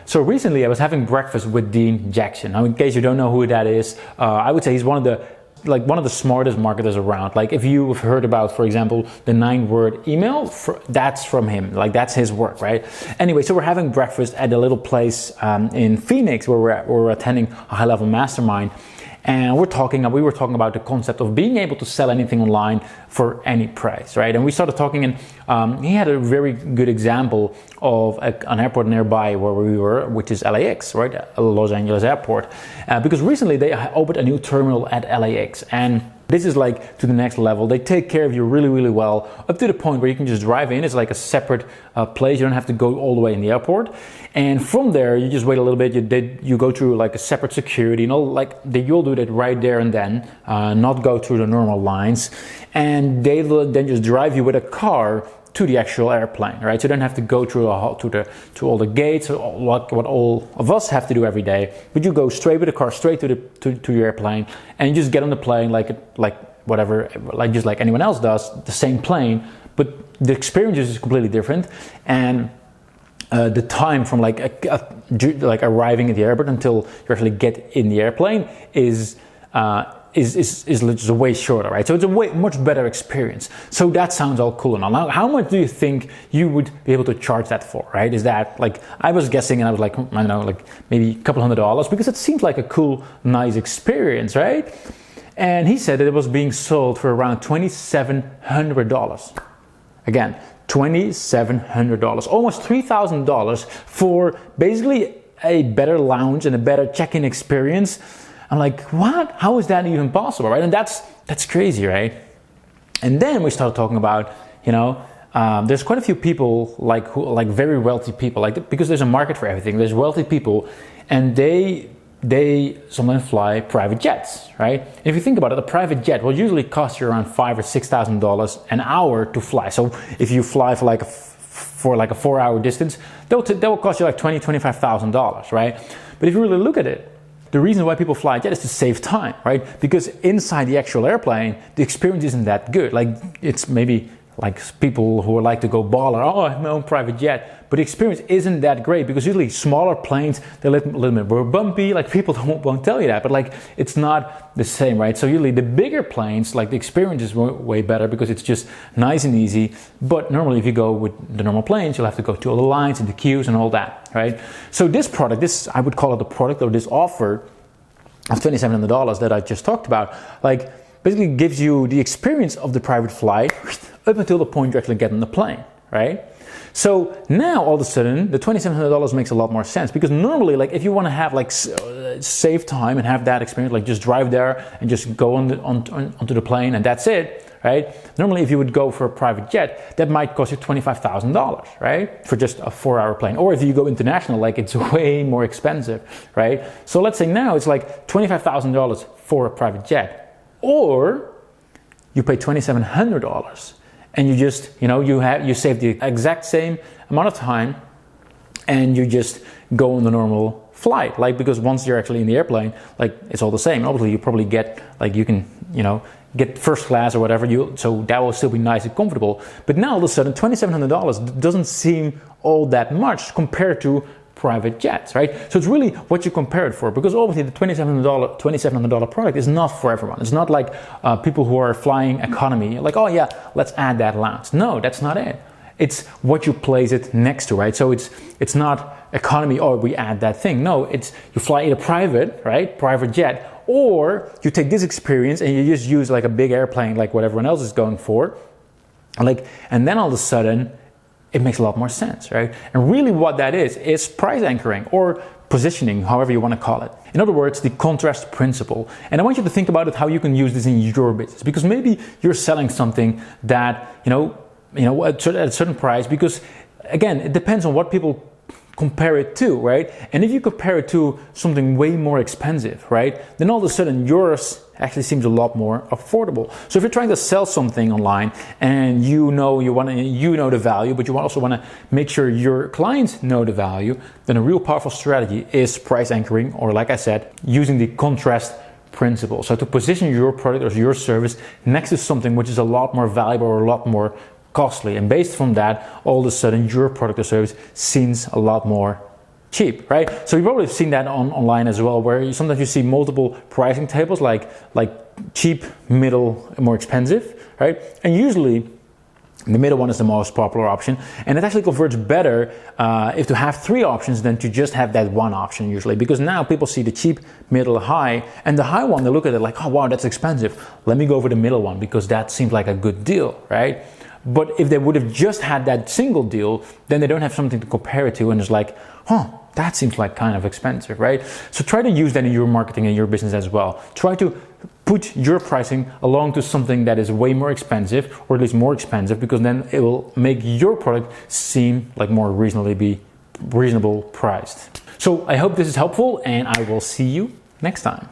So recently I was having breakfast with Dean Jackson. Now, in case you don't know who that is, I would say he's one of the smartest marketers around. Like if you've heard about, for example, the 9-word email, that's from him. Like that's his work, right? Anyway, so we're having breakfast at a little place in Phoenix where we're attending a high-level mastermind. And we were talking about the concept of being able to sell anything online for any price, right? And we started talking, and he had a very good example of an airport nearby where we were, which is LAX, right? Los Angeles Airport. Because recently they opened a new terminal at LAX, and this is like to the next level. They take care of you really, really well, up to the point where you can just drive in. It's like a separate place. You don't have to go all the way in the airport. And from there, you just wait a little bit. You go through like a separate security, you'll do that right there and then, not go through the normal lines. And they will then just drive you with a car to the actual airplane, right? So you don't have to go through to all the gates, what all of us have to do every day. But you go straight with the car, straight to your airplane, and you just get on the plane just like anyone else does, the same plane, but the experience is completely different. And the time from like arriving at the airport until you actually get in the airplane is just way shorter, right? So it's a much better experience. So that sounds all cool and all. Now, how much do you think you would be able to charge that for, right? Is that like, I was guessing, and I was like, I don't know, like maybe a couple $100, because it seems like a cool, nice experience, right? And he said that it was being sold for around $2,700. Again, $2,700, almost $3,000 for basically a better lounge and a better check-in experience. I'm like, what? How is that even possible, right? And that's crazy, right? And then we started talking about, there's quite a few people like very wealthy people, because there's a market for everything. There's wealthy people, and they sometimes fly private jets, right? And if you think about it, a private jet will usually cost you around $5,000 or $6,000 an hour to fly. So if you fly for like a 4-hour distance, that will cost you like $20,000, $25,000, right? But if you really look at it, the reason why people fly jet is to save time, right? Because inside the actual airplane, the experience isn't that good. Like it's maybe like people who like to go baller, I have my own private jet, but the experience isn't that great, because usually smaller planes, they're a little bit more bumpy, like people won't tell you that, but like it's not the same, right? So usually the bigger planes, like the experience is way better because it's just nice and easy. But normally if you go with the normal planes, you'll have to go through all the lines and the queues and all that, right? So this product, I would call it the product, or this offer of $2,700 that I just talked about, like basically gives you the experience of the private flight up until the point you actually get on the plane, right? So now all of a sudden the $2,700 makes a lot more sense, because normally, like if you want to have like save time and have that experience, like just drive there and just go onto the plane and that's it, right? Normally if you would go for a private jet, that might cost you $25,000, right? For just a 4-hour plane. Or if you go international, like it's way more expensive, right? So let's say now it's like $25,000 for a private jet, or you pay $2,700 and you just, you save the exact same amount of time and you just go on the normal flight. Like, because once you're actually in the airplane, like it's all the same. Obviously you probably get, like you can, get first class or whatever, so that will still be nice and comfortable. But now all of a sudden $2,700 doesn't seem all that much compared to private jets, right? So it's really what you compare it for, because obviously the $2,700 product is not for everyone. It's not like people who are flying economy, like, oh yeah, let's add that lounge. No, that's not it. It's what you place it next to, right? So it's not economy, or we add that thing. No, it's you fly either private, right? Private jet, or you take this experience and you just use like a big airplane, like what everyone else is going for, and then all of a sudden it makes a lot more sense, right? And really what that is price anchoring, or positioning, however you want to call it. In other words, the contrast principle. And I want you to think about it, how you can use this in your business, because maybe you're selling something that, at a certain price, because again, it depends on what people compare it to, right? And if you compare it to something way more expensive, right, then all of a sudden yours actually seems a lot more affordable. So if you're trying to sell something online and you know the value, but you also want to make sure your clients know the value, then a real powerful strategy is price anchoring, or like I said, using the contrast principle. So to position your product or your service next to something which is a lot more valuable or a lot more costly, and based from that, all of a sudden your product or service seems a lot more cheap, right? So you probably have seen that online as well, where sometimes you see multiple pricing tables, like cheap, middle, and more expensive, right? And usually the middle one is the most popular option, and it actually converts better if to have 3 options than to just have that one option usually, because now people see the cheap, middle, high, and the high one, they look at it like, oh wow, that's expensive. Let me go for the middle one because that seems like a good deal, right? But if they would have just had that single deal, then they don't have something to compare it to, and it's like, huh, that seems like kind of expensive, right? So try to use that in your marketing and your business as well. Try to put your pricing along to something that is way more expensive, or at least more expensive, because then it will make your product seem like more reasonable priced. So I hope this is helpful, and I will see you next time.